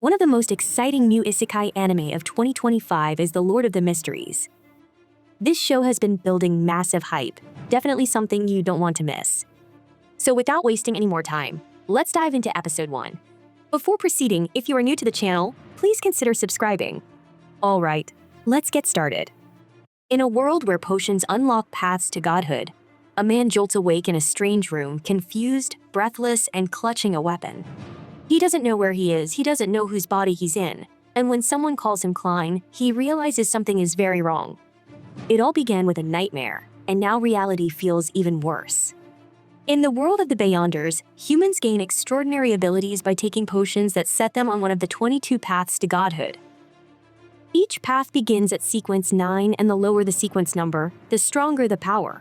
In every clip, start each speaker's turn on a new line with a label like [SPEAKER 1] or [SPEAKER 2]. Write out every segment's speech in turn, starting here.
[SPEAKER 1] One of the most exciting new isekai anime of 2025 is The Lord of the Mysteries. This show has been building massive hype, definitely something you don't want to miss. So without wasting any more time, let's dive into episode 1. Before proceeding, if you are new to the channel, please consider subscribing. Alright, let's get started. In a world where potions unlock paths to godhood, a man jolts awake in a strange room, confused, breathless, and clutching a weapon. He doesn't know where he is, he doesn't know whose body he's in, and when someone calls him Klein, he realizes something is very wrong. It all began with a nightmare, and now reality feels even worse. In the world of the Beyonders, humans gain extraordinary abilities by taking potions that set them on one of the 22 paths to godhood. Each path begins at sequence 9, and the lower the sequence number, the stronger the power.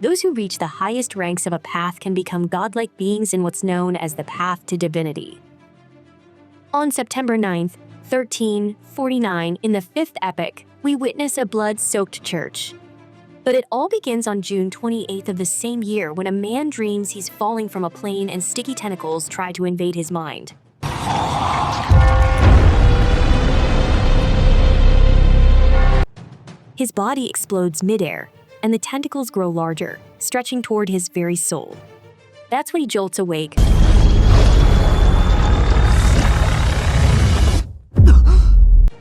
[SPEAKER 1] Those who reach the highest ranks of a path can become godlike beings in what's known as the path to divinity. On September 9th, 1349, in the 5th epic, we witness a blood-soaked church. But it all begins on June 28th of the same year when a man dreams he's falling from a plane and sticky tentacles try to invade his mind. His body explodes midair, and the tentacles grow larger, stretching toward his very soul. That's when he jolts awake.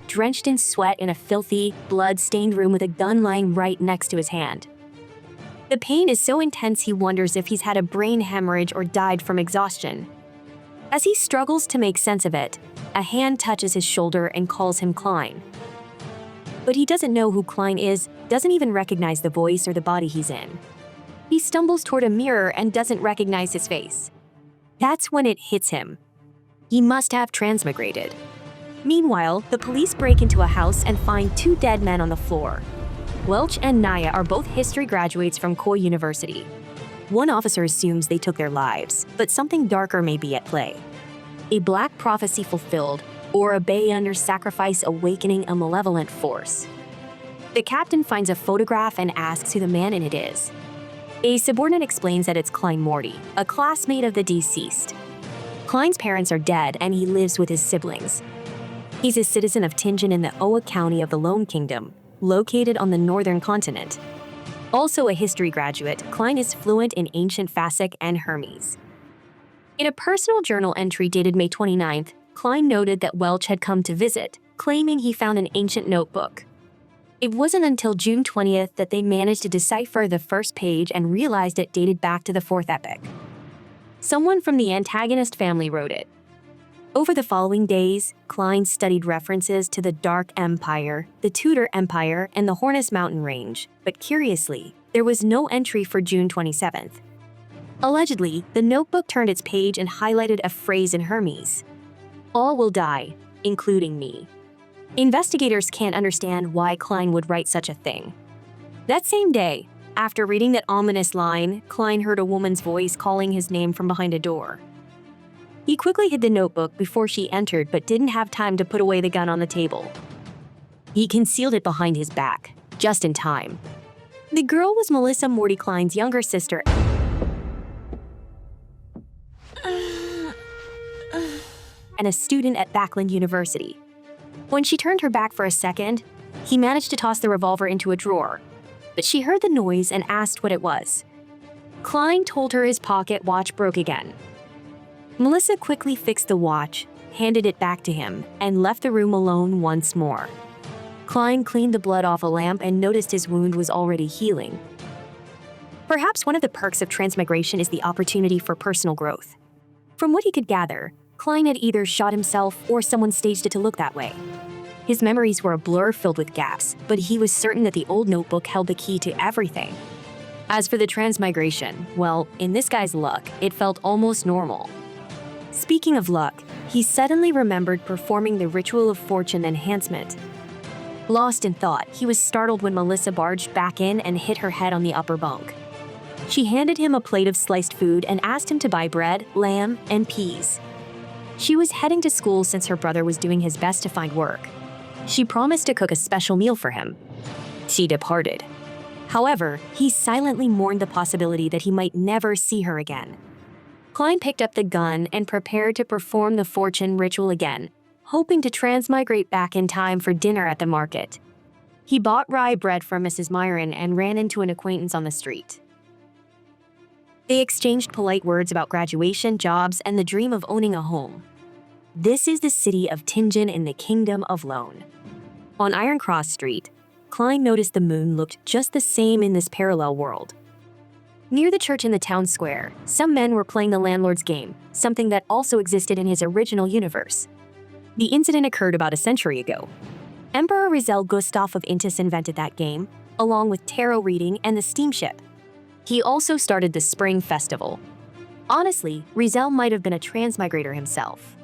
[SPEAKER 1] Drenched in sweat in a filthy, blood-stained room with a gun lying right next to his hand. The pain is so intense he wonders if he's had a brain hemorrhage or died from exhaustion. As he struggles to make sense of it, a hand touches his shoulder and calls him Klein. But he doesn't know who Klein is, doesn't even recognize the voice or the body he's in. He stumbles toward a mirror and doesn't recognize his face. That's when it hits him. He must have transmigrated. Meanwhile, the police break into a house and find 2 dead men on the floor. Welch and Naya are both history graduates from Koi University. One officer assumes they took their lives, but something darker may be at play. A black prophecy fulfilled, or a Beyonder sacrifice awakening a malevolent force. The captain finds a photograph and asks who the man in it is. A subordinate explains that it's Klein Moretti, a classmate of the deceased. Klein's parents are dead and he lives with his siblings. He's a citizen of Tingen in the Owa County of the Lone Kingdom, located on the northern continent. Also a history graduate, Klein is fluent in ancient Phasic and Hermes. In a personal journal entry dated May 29th, Klein noted that Welch had come to visit, claiming he found an ancient notebook. It wasn't until June 20th that they managed to decipher the first page and realized it dated back to the 4th epic. Someone from the antagonist family wrote it. Over the following days, Klein studied references to the Dark Empire, the Tudor Empire, and the Hornus Mountain Range, but curiously, there was no entry for June 27th. Allegedly, the notebook turned its page and highlighted a phrase in Hermes. All will die, including me. Investigators can't understand why Klein would write such a thing. That same day, after reading that ominous line, Klein heard a woman's voice calling his name from behind a door. He quickly hid the notebook before she entered but didn't have time to put away the gun on the table. He concealed it behind his back, just in time. The girl was Melissa Morty Klein's younger sister and a student at Backlund University. When she turned her back for a second, he managed to toss the revolver into a drawer, but she heard the noise and asked what it was. Klein told her his pocket watch broke again. Melissa quickly fixed the watch, handed it back to him, and left the room alone once more. Klein cleaned the blood off a lamp and noticed his wound was already healing. Perhaps one of the perks of transmigration is the opportunity for personal growth. From what he could gather, Klein had either shot himself or someone staged it to look that way. His memories were a blur filled with gaps, but he was certain that the old notebook held the key to everything. As for the transmigration, well, in this guy's luck, it felt almost normal. Speaking of luck, he suddenly remembered performing the ritual of fortune enhancement. Lost in thought, he was startled when Melissa barged back in and hit her head on the upper bunk. She handed him a plate of sliced food and asked him to buy bread, lamb, and peas. She was heading to school since her brother was doing his best to find work. She promised to cook a special meal for him. She departed. However, he silently mourned the possibility that he might never see her again. Klein picked up the gun and prepared to perform the fortune ritual again, hoping to transmigrate back in time for dinner at the market. He bought rye bread from Mrs. Myron and ran into an acquaintance on the street. They exchanged polite words about graduation, jobs, and the dream of owning a home. This is the city of Tingen in the Kingdom of Lone. On Iron Cross Street, Klein noticed the moon looked just the same in this parallel world. Near the church in the town square, some men were playing the landlord's game, something that also existed in his original universe. The incident occurred about a century ago. Emperor Rizal Gustav of Intis invented that game, along with tarot reading and the steamship. He also started the Spring Festival. Honestly, Rizal might have been a transmigrator himself.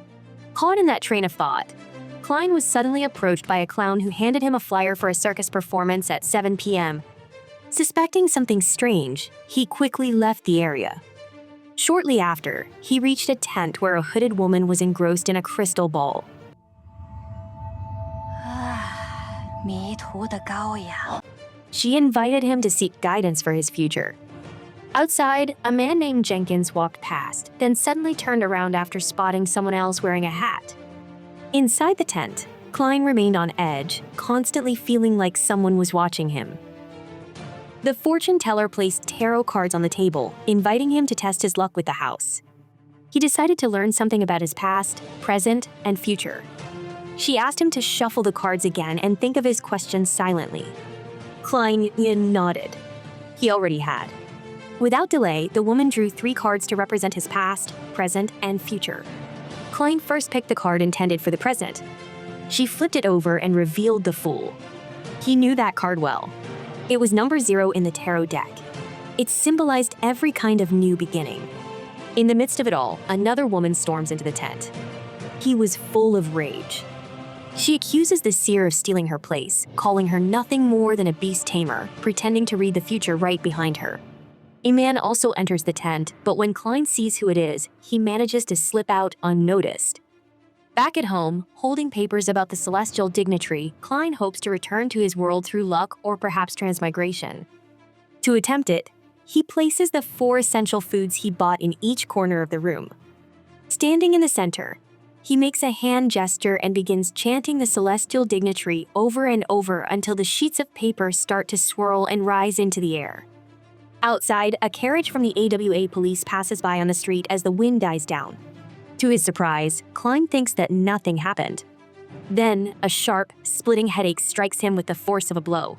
[SPEAKER 1] Caught in that train of thought, Klein was suddenly approached by a clown who handed him a flyer for a circus performance at 7 p.m. Suspecting something strange, he quickly left the area. Shortly after, he reached a tent where a hooded woman was engrossed in a crystal ball. She invited him to seek guidance for his future. Outside, a man named Jenkins walked past, then suddenly turned around after spotting someone else wearing a hat. Inside the tent, Klein remained on edge, constantly feeling like someone was watching him. The fortune teller placed tarot cards on the table, inviting him to test his luck with the house. He decided to learn something about his past, present, and future. She asked him to shuffle the cards again and think of his questions silently. Klein nodded. He already had. Without delay, the woman drew 3 cards to represent his past, present, and future. Klein first picked the card intended for the present. She flipped it over and revealed the Fool. He knew that card well. It was number 0 in the tarot deck. It symbolized every kind of new beginning. In the midst of it all, another woman storms into the tent. He was full of rage. She accuses the seer of stealing her place, calling her nothing more than a beast tamer, pretending to read the future right behind her. A man also enters the tent, but when Klein sees who it is, he manages to slip out unnoticed. Back at home, holding papers about the celestial dignitary, Klein hopes to return to his world through luck or perhaps transmigration. To attempt it, he places the 4 essential foods he bought in each corner of the room. Standing in the center, he makes a hand gesture and begins chanting the celestial dignitary over and over until the sheets of paper start to swirl and rise into the air. Outside, a carriage from the AWA police passes by on the street as the wind dies down. To his surprise, Klein thinks that nothing happened. Then, a sharp, splitting headache strikes him with the force of a blow.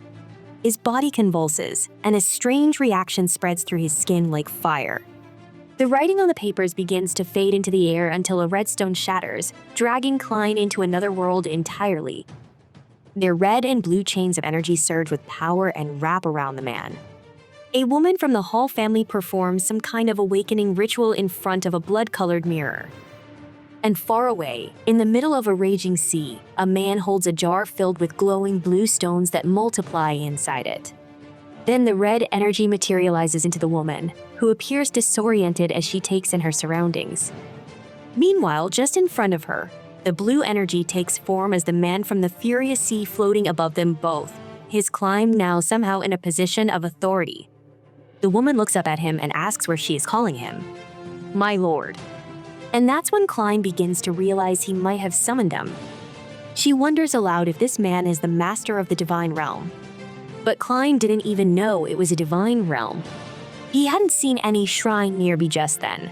[SPEAKER 1] His body convulses, and a strange reaction spreads through his skin like fire. The writing on the papers begins to fade into the air until a redstone shatters, dragging Klein into another world entirely. Their red and blue chains of energy surge with power and wrap around the man. A woman from the Hall family performs some kind of awakening ritual in front of a blood-colored mirror. And far away, in the middle of a raging sea, a man holds a jar filled with glowing blue stones that multiply inside it. Then the red energy materializes into the woman, who appears disoriented as she takes in her surroundings. Meanwhile, just in front of her, the blue energy takes form as the man from the furious sea floating above them both, his Klein now somehow in a position of authority. The woman looks up at him and asks where she is calling him. "My lord." And that's when Klein begins to realize he might have summoned him. She wonders aloud if this man is the master of the divine realm. But Klein didn't even know it was a divine realm. He hadn't seen any shrine nearby just then.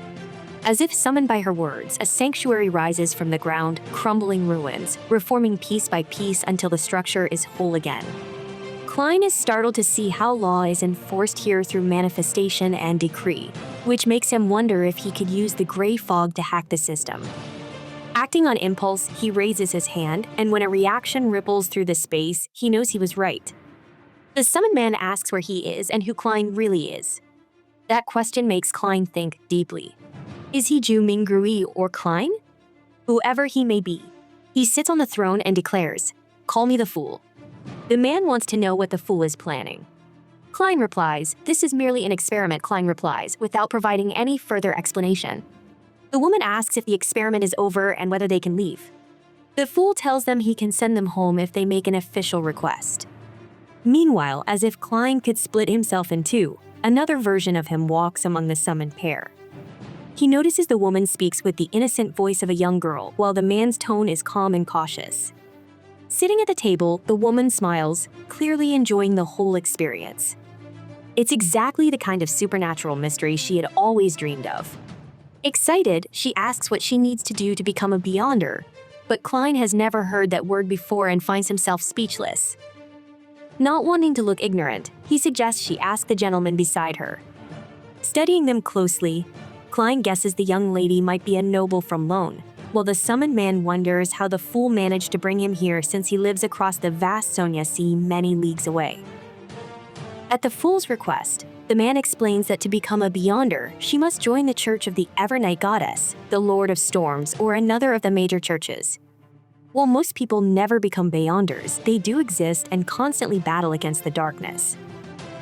[SPEAKER 1] As if summoned by her words, a sanctuary rises from the ground, crumbling ruins, reforming piece by piece until the structure is whole again. Klein is startled to see how law is enforced here through manifestation and decree, which makes him wonder if he could use the gray fog to hack the system. Acting on impulse, he raises his hand, and when a reaction ripples through the space, he knows he was right. The summoned man asks where he is and who Klein really is. That question makes Klein think deeply. Is he Zhou Mingrui or Klein? Whoever he may be, he sits on the throne and declares, "Call me the fool." The man wants to know what the fool is planning. Klein replies, "This is merely an experiment," Klein replies, without providing any further explanation. The woman asks if the experiment is over and whether they can leave. The fool tells them he can send them home if they make an official request. Meanwhile, as if Klein could split himself in two, another version of him walks among the summoned pair. He notices the woman speaks with the innocent voice of a young girl, while the man's tone is calm and cautious. Sitting at the table, the woman smiles, clearly enjoying the whole experience. It's exactly the kind of supernatural mystery she had always dreamed of. Excited, she asks what she needs to do to become a Beyonder, but Klein has never heard that word before and finds himself speechless. Not wanting to look ignorant, he suggests she ask the gentleman beside her. Studying them closely, Klein guesses the young lady might be a noble from Lone, while the summoned man wonders how the fool managed to bring him here since he lives across the vast Sonia Sea many leagues away. At the fool's request, the man explains that to become a Beyonder, she must join the Church of the Evernight Goddess, the Lord of Storms, or another of the major churches. While most people never become Beyonders, they do exist and constantly battle against the darkness.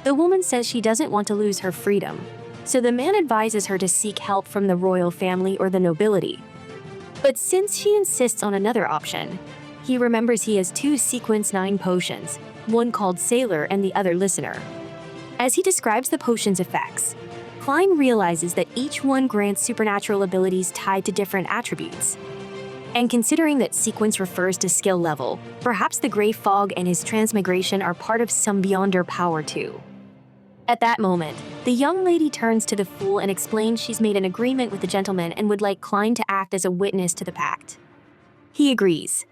[SPEAKER 1] The woman says she doesn't want to lose her freedom, so the man advises her to seek help from the royal family or the nobility. But since she insists on another option, he remembers he has 2 Sequence 9 potions, one called Sailor and the other Listener. As he describes the potion's effects, Klein realizes that each one grants supernatural abilities tied to different attributes. And considering that Sequence refers to skill level, perhaps the Grey Fog and his transmigration are part of some Beyonder power too. At that moment, the young lady turns to the fool and explains she's made an agreement with the gentleman and would like Klein to act as a witness to the pact. He agrees.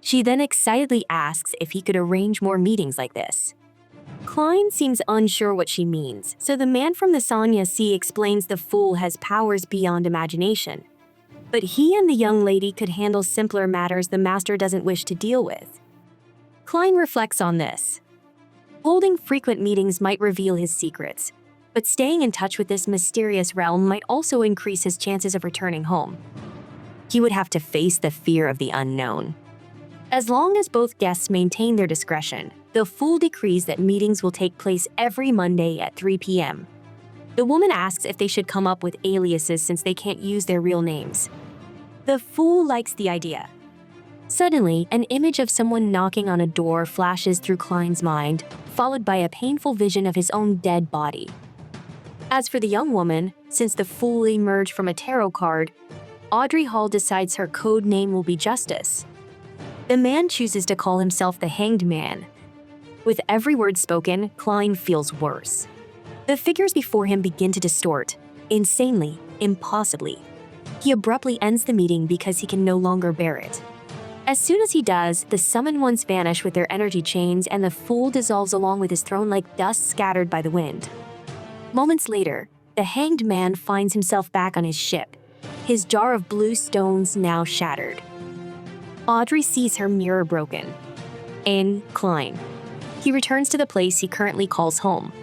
[SPEAKER 1] She then excitedly asks if he could arrange more meetings like this. Klein seems unsure what she means, so the man from the Sonia Sea explains the fool has powers beyond imagination. But he and the young lady could handle simpler matters the master doesn't wish to deal with. Klein reflects on this. Holding frequent meetings might reveal his secrets, but staying in touch with this mysterious realm might also increase his chances of returning home. He would have to face the fear of the unknown. As long as both guests maintain their discretion, the fool decrees that meetings will take place every Monday at 3 p.m. The woman asks if they should come up with aliases since they can't use their real names. The fool likes the idea. Suddenly, an image of someone knocking on a door flashes through Klein's mind, followed by a painful vision of his own dead body. As for the young woman, since the fool emerged from a tarot card, Audrey Hall decides her code name will be Justice. The man chooses to call himself the Hanged Man. With every word spoken, Klein feels worse. The figures before him begin to distort, insanely, impossibly. He abruptly ends the meeting because he can no longer bear it. As soon as he does, the summoned ones vanish with their energy chains and the fool dissolves along with his throne like dust scattered by the wind. Moments later, the Hanged Man finds himself back on his ship, his jar of blue stones now shattered. Audrey sees her mirror broken. In Klein. He returns to the place he currently calls home.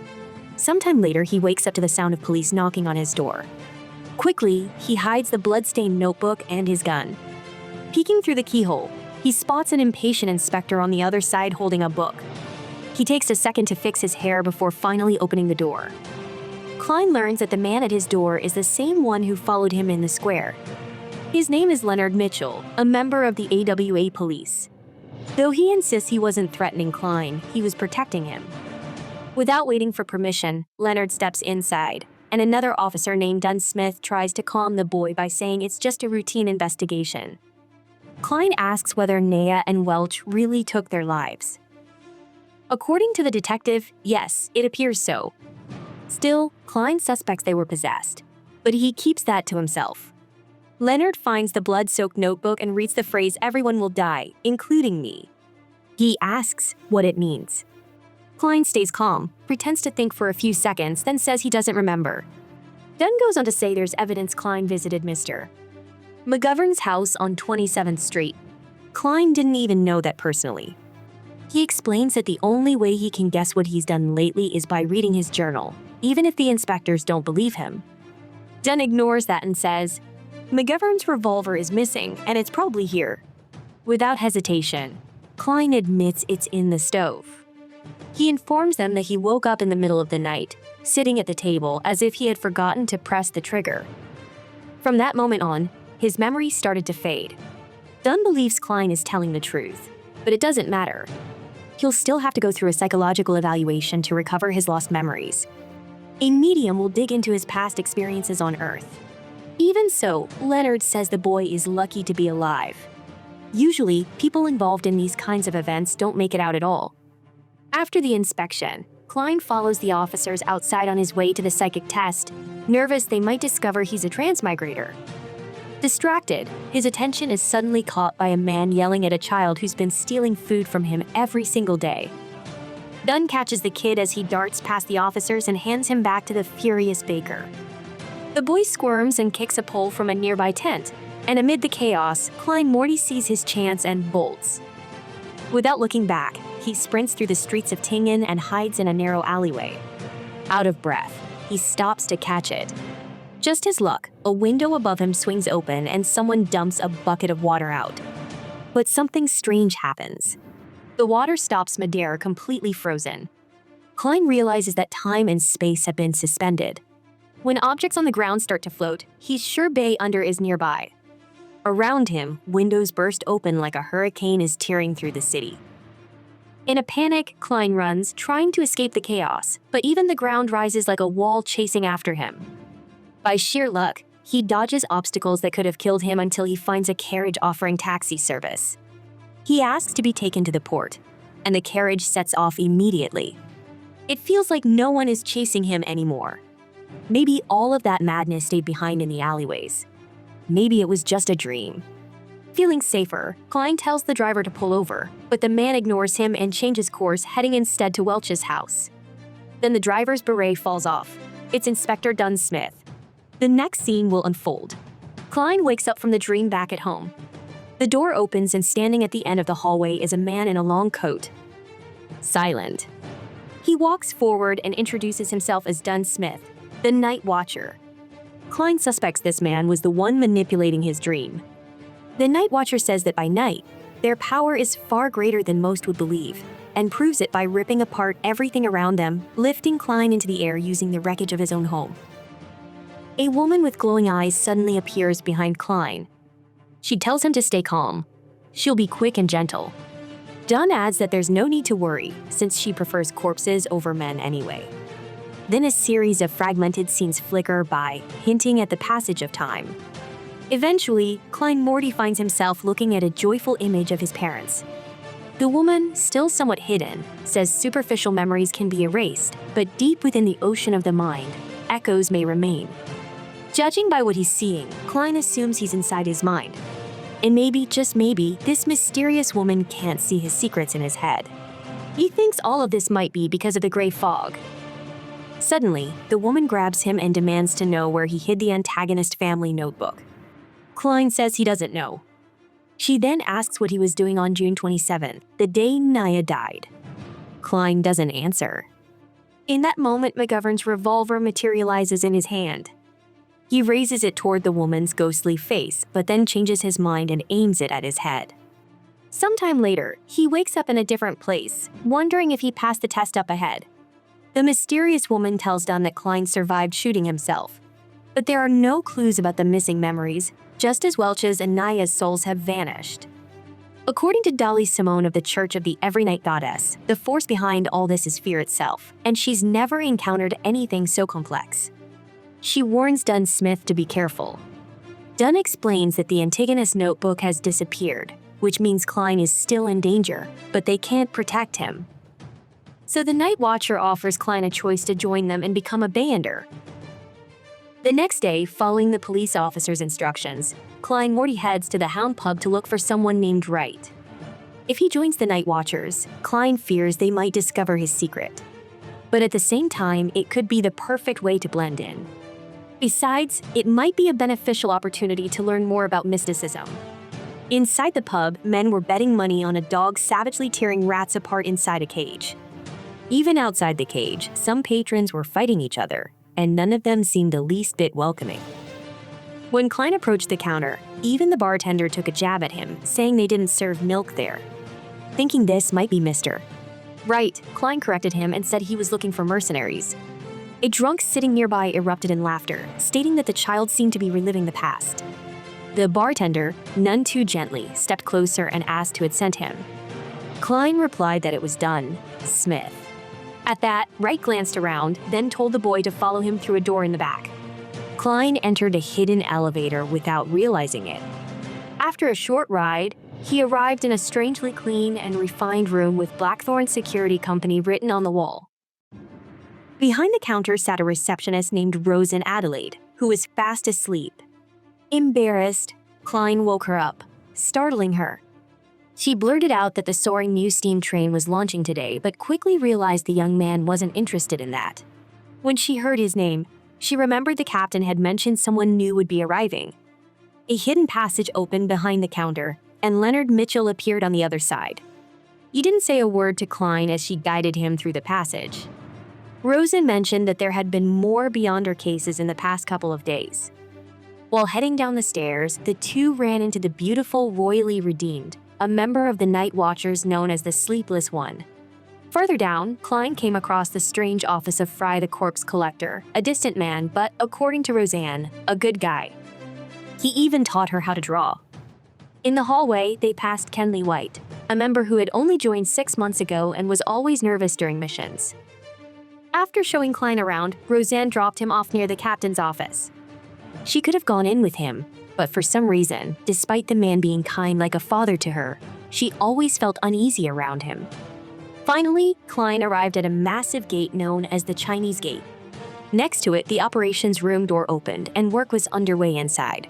[SPEAKER 1] Sometime later, he wakes up to the sound of police knocking on his door. Quickly, he hides the blood-stained notebook and his gun. Peeking through the keyhole, he spots an impatient inspector on the other side holding a book. He takes a second to fix his hair before finally opening the door. Klein learns that the man at his door is the same one who followed him in the square. His name is Leonard Mitchell, a member of the AWA police. Though he insists he wasn't threatening Klein, he was protecting him. Without waiting for permission, Leonard steps inside, and another officer named Dunn Smith tries to calm the boy by saying it's just a routine investigation. Klein asks whether Naya and Welch really took their lives. According to the detective, yes, it appears so. Still, Klein suspects they were possessed, but he keeps that to himself. Leonard finds the blood-soaked notebook and reads the phrase "everyone will die, including me." He asks what it means. Klein stays calm, pretends to think for a few seconds, then says he doesn't remember. Dunn goes on to say there's evidence Klein visited Mr. McGovern's house on 27th Street. Klein didn't even know that personally. He explains that the only way he can guess what he's done lately is by reading his journal, even if the inspectors don't believe him. Dunn ignores that and says, McGovern's revolver is missing, and it's probably here. Without hesitation, Klein admits it's in the stove. He informs them that he woke up in the middle of the night, sitting at the table as if he had forgotten to press the trigger. From that moment on, his memory started to fade. Dunn believes Klein is telling the truth, but it doesn't matter. He'll still have to go through a psychological evaluation to recover his lost memories. A medium will dig into his past experiences on Earth. Even so, Leonard says the boy is lucky to be alive. Usually, people involved in these kinds of events don't make it out at all. After the inspection, Klein follows the officers outside on his way to the psychic test, nervous they might discover he's a transmigrator. Distracted, his attention is suddenly caught by a man yelling at a child who's been stealing food from him every single day. Dunn catches the kid as he darts past the officers and hands him back to the furious baker. The boy squirms and kicks a pole from a nearby tent, and amid the chaos, Klein Moretti sees his chance and bolts. Without looking back, he sprints through the streets of Tingen and hides in a narrow alleyway. Out of breath, he stops to catch it. Just his luck, a window above him swings open and someone dumps a bucket of water out. But something strange happens. The water stops midair, completely frozen. Klein realizes that time and space have been suspended. When objects on the ground start to float, he's sure Bay Under is nearby. Around him, windows burst open like a hurricane is tearing through the city. In a panic, Klein runs, trying to escape the chaos, but even the ground rises like a wall chasing after him. By sheer luck, he dodges obstacles that could have killed him until he finds a carriage offering taxi service. He asks to be taken to the port, and the carriage sets off immediately. It feels like no one is chasing him anymore. Maybe all of that madness stayed behind in the alleyways. Maybe it was just a dream. Feeling safer, Klein tells the driver to pull over, but the man ignores him and changes course, heading instead to Welch's house. Then the driver's beret falls off. It's Inspector Dunn Smith. The next scene will unfold. Klein wakes up from the dream back at home. The door opens and standing at the end of the hallway is a man in a long coat. Silent. He walks forward and introduces himself as Dunn Smith, the Night Watcher. Klein suspects this man was the one manipulating his dream. The Night Watcher says that by night, their power is far greater than most would believe, and proves it by ripping apart everything around them, lifting Klein into the air using the wreckage of his own home. A woman with glowing eyes suddenly appears behind Klein. She tells him to stay calm. She'll be quick and gentle. Dunn adds that there's no need to worry, since she prefers corpses over men anyway. Then a series of fragmented scenes flicker by, hinting at the passage of time. Eventually, Klein Moretti finds himself looking at a joyful image of his parents. The woman, still somewhat hidden, says superficial memories can be erased, but deep within the ocean of the mind, echoes may remain. Judging by what he's seeing, Klein assumes he's inside his mind. And maybe, just maybe, this mysterious woman can't see his secrets in his head. He thinks all of this might be because of the gray fog. Suddenly, the woman grabs him and demands to know where he hid the antagonist family notebook. Klein says he doesn't know. She then asks what he was doing on June 27th, the day Naya died. Klein doesn't answer. In that moment, McGovern's revolver materializes in his hand. He raises it toward the woman's ghostly face, but then changes his mind and aims it at his head. Sometime later, he wakes up in a different place, wondering if he passed the test up ahead. The mysterious woman tells Dunn that Klein survived shooting himself. But there are no clues about the missing memories, just as Welch's and Naya's souls have vanished. According to Dolly Simone of the Church of the Every Night Goddess, the force behind all this is fear itself, and she's never encountered anything so complex. She warns Dunn Smith to be careful. Dunn explains that the antagonist notebook has disappeared, which means Klein is still in danger, but they can't protect him. So the Night Watcher offers Klein a choice to join them and become a Bayander. The next day, following the police officer's instructions, Klein Moretti heads to the Hound pub to look for someone named Wright. If he joins the Night Watchers, Klein fears they might discover his secret. But at the same time, it could be the perfect way to blend in. Besides, it might be a beneficial opportunity to learn more about mysticism. Inside the pub, men were betting money on a dog savagely tearing rats apart inside a cage. Even outside the cage, some patrons were fighting each other, and none of them seemed the least bit welcoming. When Klein approached the counter, even the bartender took a jab at him, saying they didn't serve milk there. Thinking this might be Mr. Right, Klein corrected him and said he was looking for mercenaries. A drunk sitting nearby erupted in laughter, stating that the child seemed to be reliving the past. The bartender, none too gently, stepped closer and asked who had sent him. Klein replied that it was Dunn Smith. At that, Wright glanced around, then told the boy to follow him through a door in the back. Klein entered a hidden elevator without realizing it. After a short ride, he arrived in a strangely clean and refined room with Blackthorn Security Company written on the wall. Behind the counter sat a receptionist named Rosen Adelaide, who was fast asleep. Embarrassed, Klein woke her up, startling her. She blurted out that the soaring new steam train was launching today, but quickly realized the young man wasn't interested in that. When she heard his name, she remembered the captain had mentioned someone new would be arriving. A hidden passage opened behind the counter, and Leonard Mitchell appeared on the other side. He didn't say a word to Klein as she guided him through the passage. Rosen mentioned that there had been more Beyonder cases in the past couple of days. While heading down the stairs, the two ran into the beautiful Royally Redeemed, a member of the Night Watchers known as the Sleepless One. Further down, Klein came across the strange office of Fry the Corpse Collector, a distant man, but, according to Roseanne, a good guy. He even taught her how to draw. In the hallway, they passed Kenley White, a member who had only joined 6 months ago and was always nervous during missions. After showing Klein around, Roseanne dropped him off near the captain's office. She could have gone in with him, but for some reason, despite the man being kind like a father to her, she always felt uneasy around him. Finally, Klein arrived at a massive gate known as the Chinese Gate. Next to it, the operations room door opened and work was underway inside.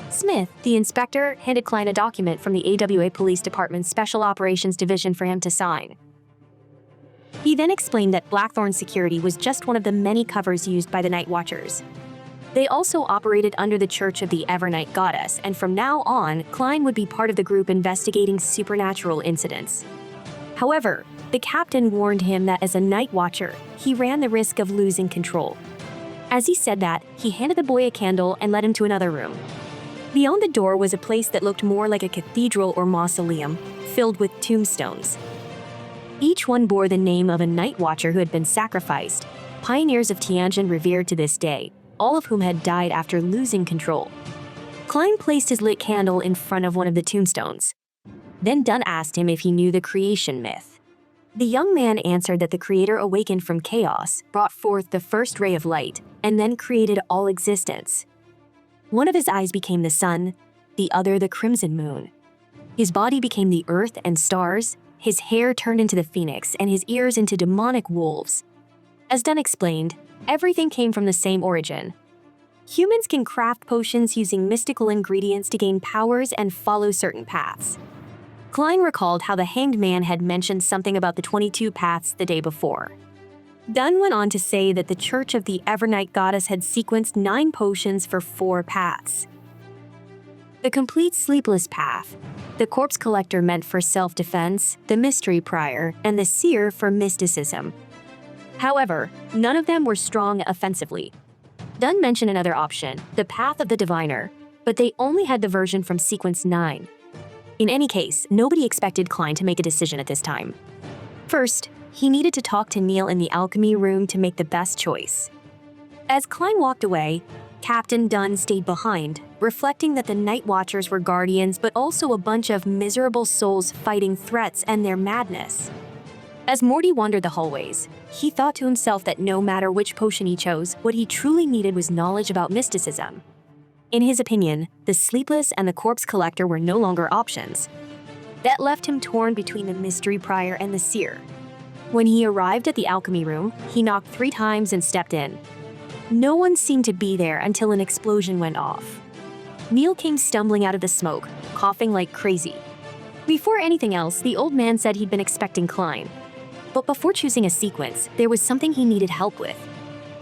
[SPEAKER 1] Smith, the inspector, handed Klein a document from the AWA Police Department's Special Operations Division for him to sign. He then explained that Blackthorn Security was just one of the many covers used by the Night Watchers. They also operated under the Church of the Evernight Goddess, and from now on, Klein would be part of the group investigating supernatural incidents. However, the captain warned him that as a Night Watcher, he ran the risk of losing control. As he said that, he handed the boy a candle and led him to another room. Beyond the door was a place that looked more like a cathedral or mausoleum, filled with tombstones. Each one bore the name of a Night Watcher who had been sacrificed, pioneers of Tianjin revered to this day, all of whom had died after losing control. Klein placed his lit candle in front of one of the tombstones. Then Dunn asked him if he knew the creation myth. The young man answered that the Creator awakened from chaos, brought forth the first ray of light, and then created all existence. One of his eyes became the sun, the other the crimson moon. His body became the earth and stars, his hair turned into the phoenix, and his ears into demonic wolves. As Dunn explained, everything came from the same origin. Humans can craft potions using mystical ingredients to gain powers and follow certain paths. Klein recalled how the Hanged Man had mentioned something about the 22 paths the day before. Dunn went on to say that the Church of the Evernight Goddess had sequenced 9 potions for 4 paths. The complete Sleepless Path, the Corpse Collector meant for self-defense, the Mystery Prior, and the Seer for mysticism. However, none of them were strong offensively. Dunn mentioned another option, the Path of the Diviner, but they only had the version from Sequence 9. In any case, nobody expected Klein to make a decision at this time. First, he needed to talk to Neil in the alchemy room to make the best choice. As Klein walked away, Captain Dunn stayed behind, reflecting that the Night Watchers were guardians but also a bunch of miserable souls fighting threats and their madness. As Morty wandered the hallways, he thought to himself that no matter which potion he chose, what he truly needed was knowledge about mysticism. In his opinion, the Sleepless and the Corpse Collector were no longer options. That left him torn between the Mystery Prior and the Seer. When he arrived at the alchemy room, he knocked 3 times and stepped in. No one seemed to be there until an explosion went off. Neil came stumbling out of the smoke, coughing like crazy. Before anything else, the old man said he'd been expecting Klein. But before choosing a sequence, there was something he needed help with.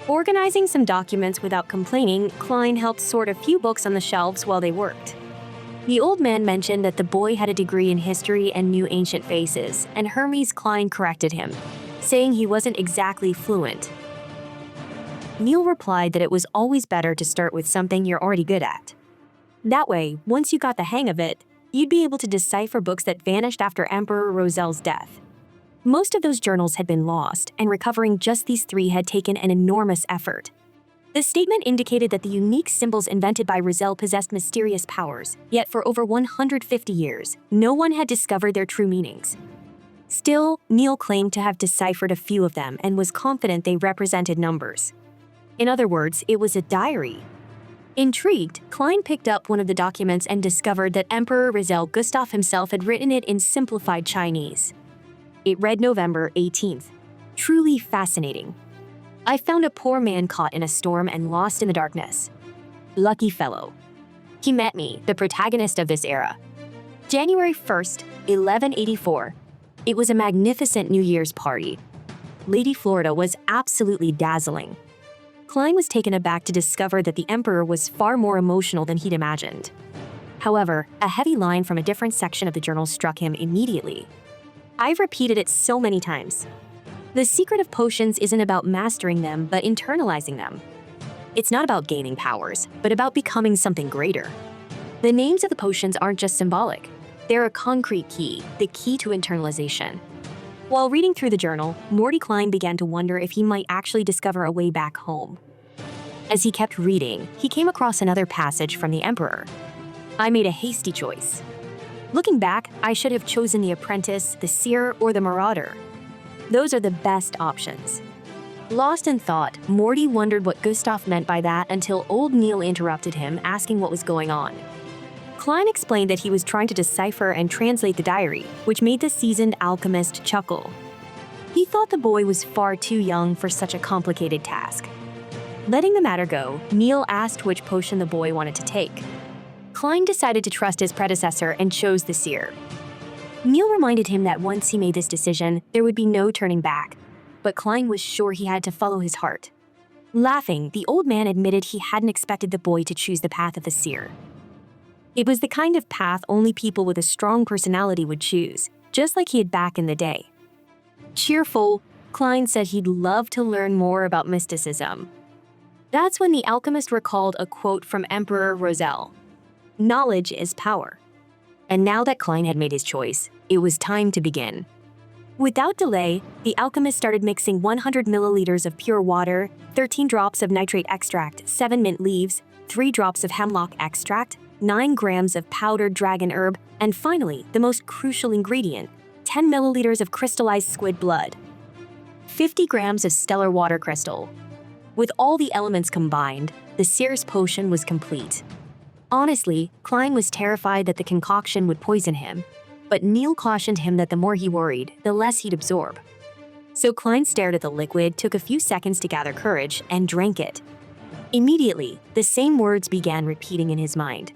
[SPEAKER 1] Organizing some documents without complaining, Klein helped sort a few books on the shelves while they worked. The old man mentioned that the boy had a degree in history and knew ancient faces, and Hermes Klein corrected him, saying he wasn't exactly fluent. Neil replied that it was always better to start with something you're already good at. That way, once you got the hang of it, you'd be able to decipher books that vanished after Emperor Rosel's death. Most of those journals had been lost, and recovering just these 3 had taken an enormous effort. The statement indicated that the unique symbols invented by Rosel possessed mysterious powers, yet for over 150 years, no one had discovered their true meanings. Still, Neil claimed to have deciphered a few of them and was confident they represented numbers. In other words, it was a diary. Intrigued, Klein picked up one of the documents and discovered that Emperor Rizal Gustav himself had written it in simplified Chinese. It read November 18th. Truly fascinating. I found a poor man caught in a storm and lost in the darkness. Lucky fellow. He met me, the protagonist of this era. January 1st, 1184. It was a magnificent New Year's party. Lady Florida was absolutely dazzling. Klein was taken aback to discover that the emperor was far more emotional than he'd imagined. However, a heavy line from a different section of the journal struck him immediately. I've repeated it so many times. The secret of potions isn't about mastering them, but internalizing them. It's not about gaining powers, but about becoming something greater. The names of the potions aren't just symbolic. They're a concrete key, the key to internalization. While reading through the journal, Morty Klein began to wonder if he might actually discover a way back home. As he kept reading, he came across another passage from the Emperor. I made a hasty choice. Looking back, I should have chosen the apprentice, the seer, or the marauder. Those are the best options. Lost in thought, Morty wondered what Gustav meant by that until old Neil interrupted him, asking what was going on. Klein explained that he was trying to decipher and translate the diary, which made the seasoned alchemist chuckle. He thought the boy was far too young for such a complicated task. Letting the matter go, Neil asked which potion the boy wanted to take. Klein decided to trust his predecessor and chose the seer. Neil reminded him that once he made this decision, there would be no turning back, but Klein was sure he had to follow his heart. Laughing, the old man admitted he hadn't expected the boy to choose the path of the seer. It was the kind of path only people with a strong personality would choose, just like he had back in the day. Cheerful, Klein said he'd love to learn more about mysticism. That's when the alchemist recalled a quote from Emperor Rizal. Knowledge is power. And now that Klein had made his choice, it was time to begin. Without delay, the alchemist started mixing 100 milliliters of pure water, 13 drops of nitrate extract, 7 mint leaves, 3 drops of hemlock extract, 9 grams of powdered dragon herb, and finally, the most crucial ingredient, 10 milliliters of crystallized squid blood. 50 grams of stellar water crystal. With all the elements combined, the seer's potion was complete. Honestly, Klein was terrified that the concoction would poison him, but Neil cautioned him that the more he worried, the less he'd absorb. So Klein stared at the liquid, took a few seconds to gather courage, and drank it. Immediately, the same words began repeating in his mind.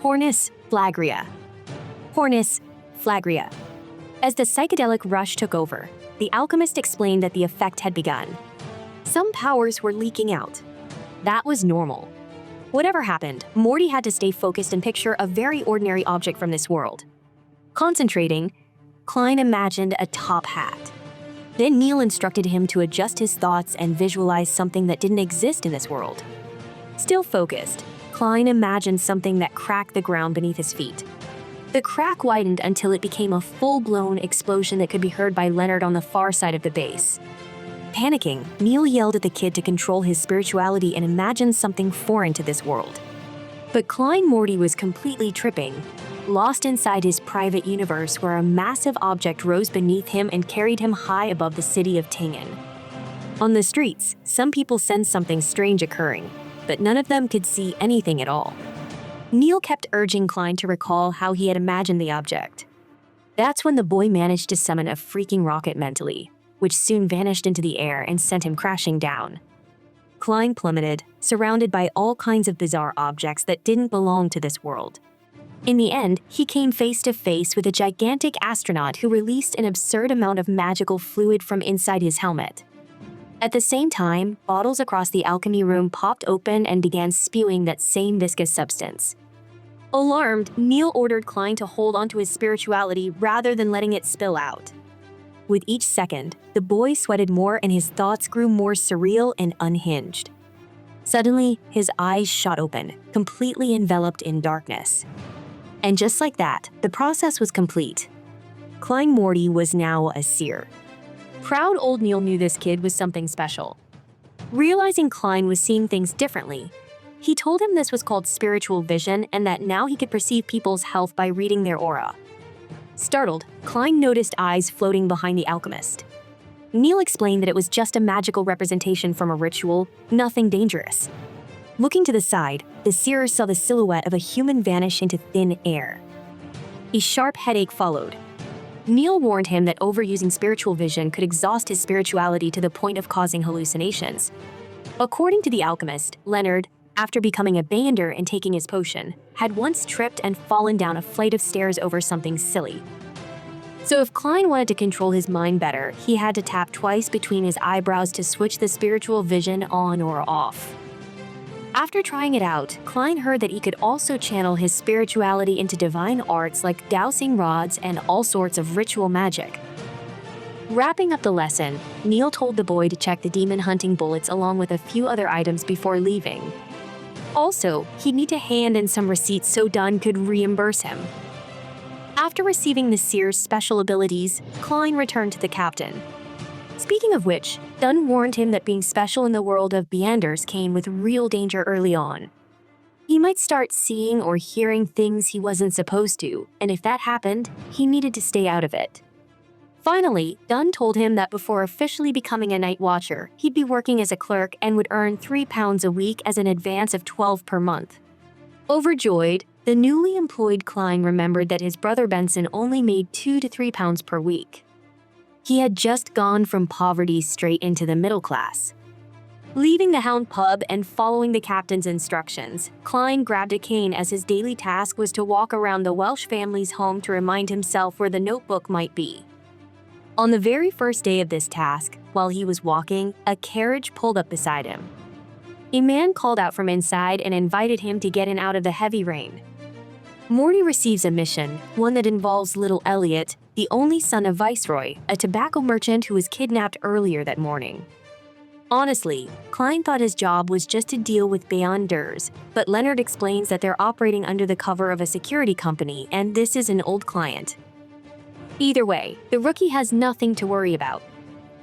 [SPEAKER 1] Hornus flagria. Hornus flagria. As the psychedelic rush took over, the alchemist explained that the effect had begun. Some powers were leaking out. That was normal. Whatever happened, Morty had to stay focused and picture a very ordinary object from this world. Concentrating, Klein imagined a top hat. Then Neil instructed him to adjust his thoughts and visualize something that didn't exist in this world. Still focused, Klein imagined something that cracked the ground beneath his feet. The crack widened until it became a full-blown explosion that could be heard by Leonard on the far side of the base. Panicking, Neil yelled at the kid to control his spirituality and imagine something foreign to this world. But Klein Morty was completely tripping, lost inside his private universe where a massive object rose beneath him and carried him high above the city of Tingen. On the streets, some people sensed something strange occurring, but none of them could see anything at all. Neil kept urging Klein to recall how he had imagined the object. That's when the boy managed to summon a freaking rocket mentally, which soon vanished into the air and sent him crashing down. Klein plummeted, surrounded by all kinds of bizarre objects that didn't belong to this world. In the end, he came face to face with a gigantic astronaut who released an absurd amount of magical fluid from inside his helmet. At the same time, bottles across the alchemy room popped open and began spewing that same viscous substance. Alarmed, Neil ordered Klein to hold onto his spirituality rather than letting it spill out. With each second, the boy sweated more and his thoughts grew more surreal and unhinged. Suddenly, his eyes shot open, completely enveloped in darkness. And just like that, the process was complete. Klein Morty was now a seer. Proud old Neil knew this kid was something special. Realizing Klein was seeing things differently, he told him this was called spiritual vision and that now he could perceive people's health by reading their aura. Startled, Klein noticed eyes floating behind the alchemist. Neil explained that it was just a magical representation from a ritual, nothing dangerous. Looking to the side, the seer saw the silhouette of a human vanish into thin air. A sharp headache followed. Neil warned him that overusing spiritual vision could exhaust his spirituality to the point of causing hallucinations. According to the alchemist, Leonard, after becoming a bander and taking his potion, had once tripped and fallen down a flight of stairs over something silly. So if Klein wanted to control his mind better, he had to tap twice between his eyebrows to switch the spiritual vision on or off. After trying it out, Klein heard that he could also channel his spirituality into divine arts like dowsing rods and all sorts of ritual magic. Wrapping up the lesson, Neil told the boy to check the demon hunting bullets along with a few other items before leaving. Also, he'd need to hand in some receipts so Dunn could reimburse him. After receiving the seer's special abilities, Klein returned to the captain. Speaking of which, Dunn warned him that being special in the world of Beanders came with real danger early on. He might start seeing or hearing things he wasn't supposed to, and if that happened, he needed to stay out of it. Finally, Dunn told him that before officially becoming a night watcher, he'd be working as a clerk and would earn £3 a week as an advance of $12 per month. Overjoyed, the newly employed Klein remembered that his brother Benson only made £2 to £3 per week. He had just gone from poverty straight into the middle class. Leaving the Hound pub and following the captain's instructions, Klein grabbed a cane as his daily task was to walk around the Welsh family's home to remind himself where the notebook might be. On the very first day of this task, while he was walking, a carriage pulled up beside him. A man called out from inside and invited him to get in out of the heavy rain. Morty receives a mission, one that involves little Elliot, the only son of Viceroy, a tobacco merchant who was kidnapped earlier that morning. Honestly, Klein thought his job was just to deal with Beanders, but Leonard explains that they're operating under the cover of a security company and this is an old client. Either way, the rookie has nothing to worry about.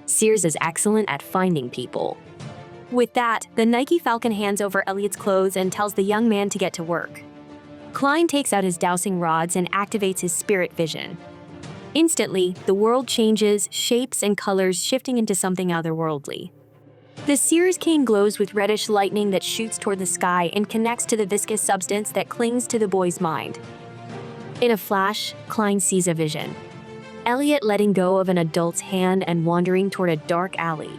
[SPEAKER 1] Sears is excellent at finding people. With that, the Nike Falcon hands over Elliot's clothes and tells the young man to get to work. Klein takes out his dowsing rods and activates his spirit vision. Instantly, the world changes, shapes and colors shifting into something otherworldly. The seer's cane glows with reddish lightning that shoots toward the sky and connects to the viscous substance that clings to the boy's mind. In a flash, Klein sees a vision. Elliot letting go of an adult's hand and wandering toward a dark alley.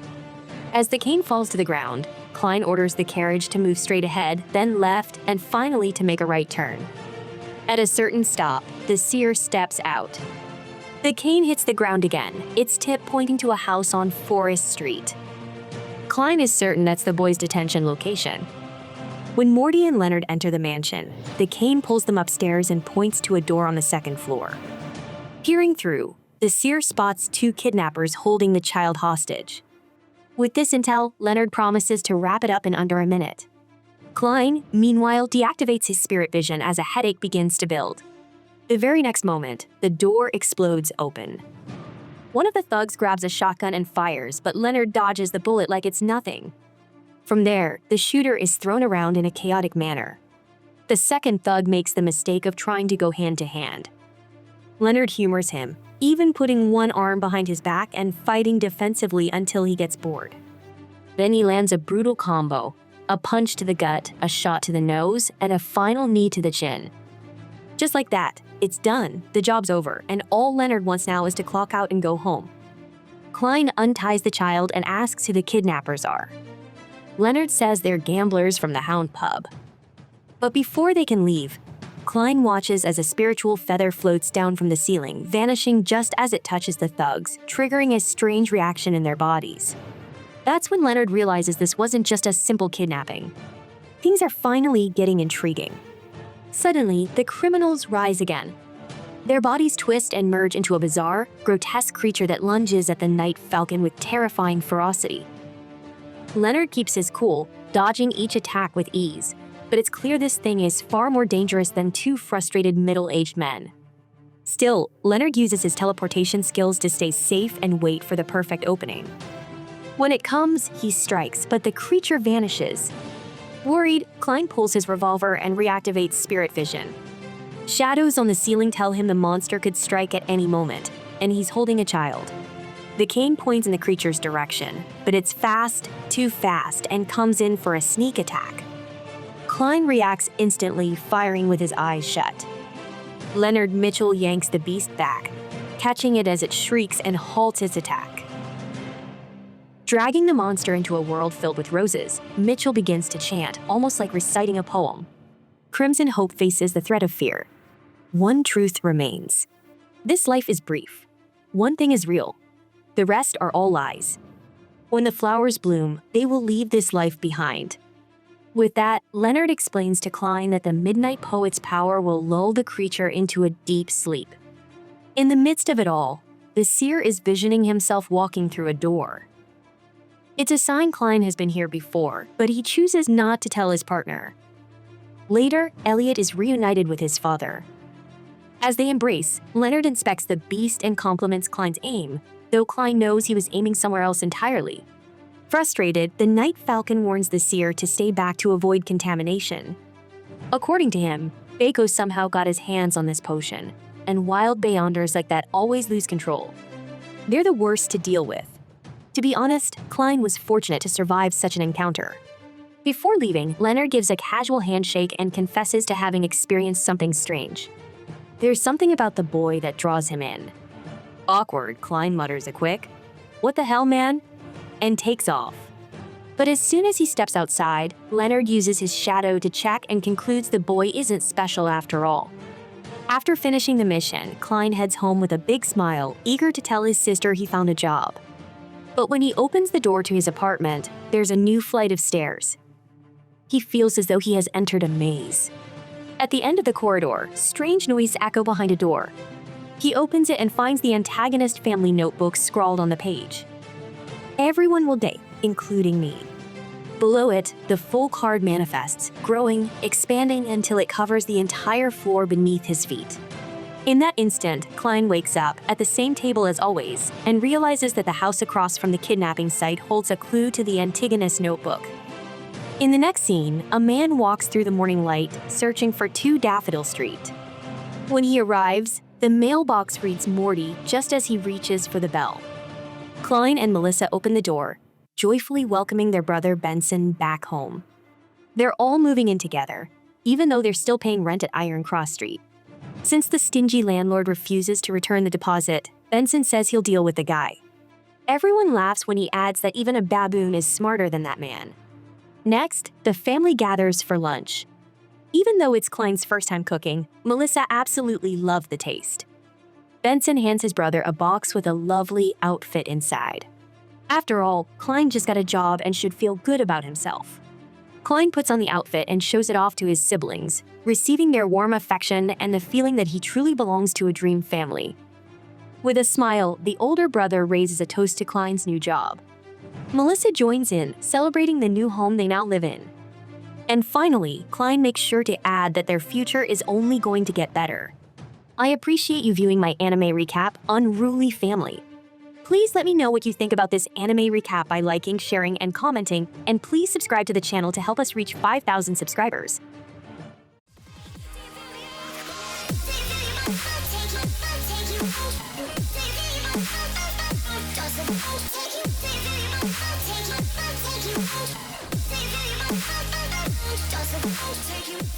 [SPEAKER 1] As the cane falls to the ground, Klein orders the carriage to move straight ahead, then left, and finally to make a right turn. At a certain stop, the seer steps out. The cane hits the ground again, its tip pointing to a house on Forest Street. Klein is certain that's the boy's detention location. When Morty and Leonard enter the mansion, the cane pulls them upstairs and points to a door on the second floor. Peering through, the seer spots two kidnappers holding the child hostage. With this intel, Leonard promises to wrap it up in under a minute. Klein, meanwhile, deactivates his spirit vision as a headache begins to build. The very next moment, the door explodes open. One of the thugs grabs a shotgun and fires, but Leonard dodges the bullet like it's nothing. From there, the shooter is thrown around in a chaotic manner. The second thug makes the mistake of trying to go hand to hand. Leonard humors him, even putting one arm behind his back and fighting defensively until he gets bored. Then he lands a brutal combo, a punch to the gut, a shot to the nose, and a final knee to the chin. Just like that, it's done, the job's over, and all Leonard wants now is to clock out and go home. Klein unties the child and asks who the kidnappers are. Leonard says they're gamblers from the Hound pub. But before they can leave, Klein watches as a spiritual feather floats down from the ceiling, vanishing just as it touches the thugs, triggering a strange reaction in their bodies. That's when Leonard realizes this wasn't just a simple kidnapping. Things are finally getting intriguing. Suddenly, the criminals rise again. Their bodies twist and merge into a bizarre, grotesque creature that lunges at the Night Falcon with terrifying ferocity. Leonard keeps his cool, dodging each attack with ease, but it's clear this thing is far more dangerous than two frustrated middle-aged men. Still, Leonard uses his teleportation skills to stay safe and wait for the perfect opening. When it comes, he strikes, but the creature vanishes. Worried, Klein pulls his revolver and reactivates spirit vision. Shadows on the ceiling tell him the monster could strike at any moment, and he's holding a child. The cane points in the creature's direction, but it's fast, too fast, and comes in for a sneak attack. Klein reacts instantly, firing with his eyes shut. Leonard Mitchell yanks the beast back, catching it as it shrieks and halts its attack. Dragging the monster into a world filled with roses, Mitchell begins to chant, almost like reciting a poem. Crimson Hope faces the threat of fear. One truth remains. This life is brief. One thing is real. The rest are all lies. When the flowers bloom, they will leave this life behind. With that, Leonard explains to Klein that the Midnight Poet's power will lull the creature into a deep sleep. In the midst of it all, the seer is visioning himself walking through a door. It's a sign Klein has been here before, but he chooses not to tell his partner. Later, Elliot is reunited with his father. As they embrace, Leonard inspects the beast and compliments Klein's aim, though Klein knows he was aiming somewhere else entirely. Frustrated, the Night Falcon warns the seer to stay back to avoid contamination. According to him, Baco somehow got his hands on this potion, and wild Beyonders like that always lose control. They're the worst to deal with. To be honest, Klein was fortunate to survive such an encounter. Before leaving, Leonard gives a casual handshake and confesses to having experienced something strange. There's something about the boy that draws him in. Awkward, Klein mutters a quick, "What the hell, man?" and takes off. But as soon as he steps outside, Leonard uses his shadow to check and concludes the boy isn't special after all. After finishing the mission, Klein heads home with a big smile, eager to tell his sister he found a job. But when he opens the door to his apartment, there's a new flight of stairs. He feels as though he has entered a maze. At the end of the corridor, strange noises echo behind a door. He opens it and finds the antagonist family notebook scrawled on the page. "Everyone will die, including me." Below it, the full card manifests, growing, expanding until it covers the entire floor beneath his feet. In that instant, Klein wakes up at the same table as always and realizes that the house across from the kidnapping site holds a clue to the antagonist notebook. In the next scene, a man walks through the morning light, searching for 2 Daffodil Street. When he arrives, the mailbox reads Morty just as he reaches for the bell. Klein and Melissa open the door, joyfully welcoming their brother Benson back home. They're all moving in together, even though they're still paying rent at Iron Cross Street. Since the stingy landlord refuses to return the deposit, Benson says he'll deal with the guy. Everyone laughs when he adds that even a baboon is smarter than that man. Next, the family gathers for lunch. Even though it's Klein's first time cooking, Melissa absolutely loved the taste. Benson hands his brother a box with a lovely outfit inside. After all, Klein just got a job and should feel good about himself. Klein puts on the outfit and shows it off to his siblings, receiving their warm affection and the feeling that he truly belongs to a dream family. With a smile, the older brother raises a toast to Klein's new job. Melissa joins in, celebrating the new home they now live in. And finally, Klein makes sure to add that their future is only going to get better. I appreciate you viewing my anime recap, Unruly Family. Please let me know what you think about this anime recap by liking, sharing, and commenting, and please subscribe to the channel to help us reach 5,000 subscribers.
[SPEAKER 2] Take you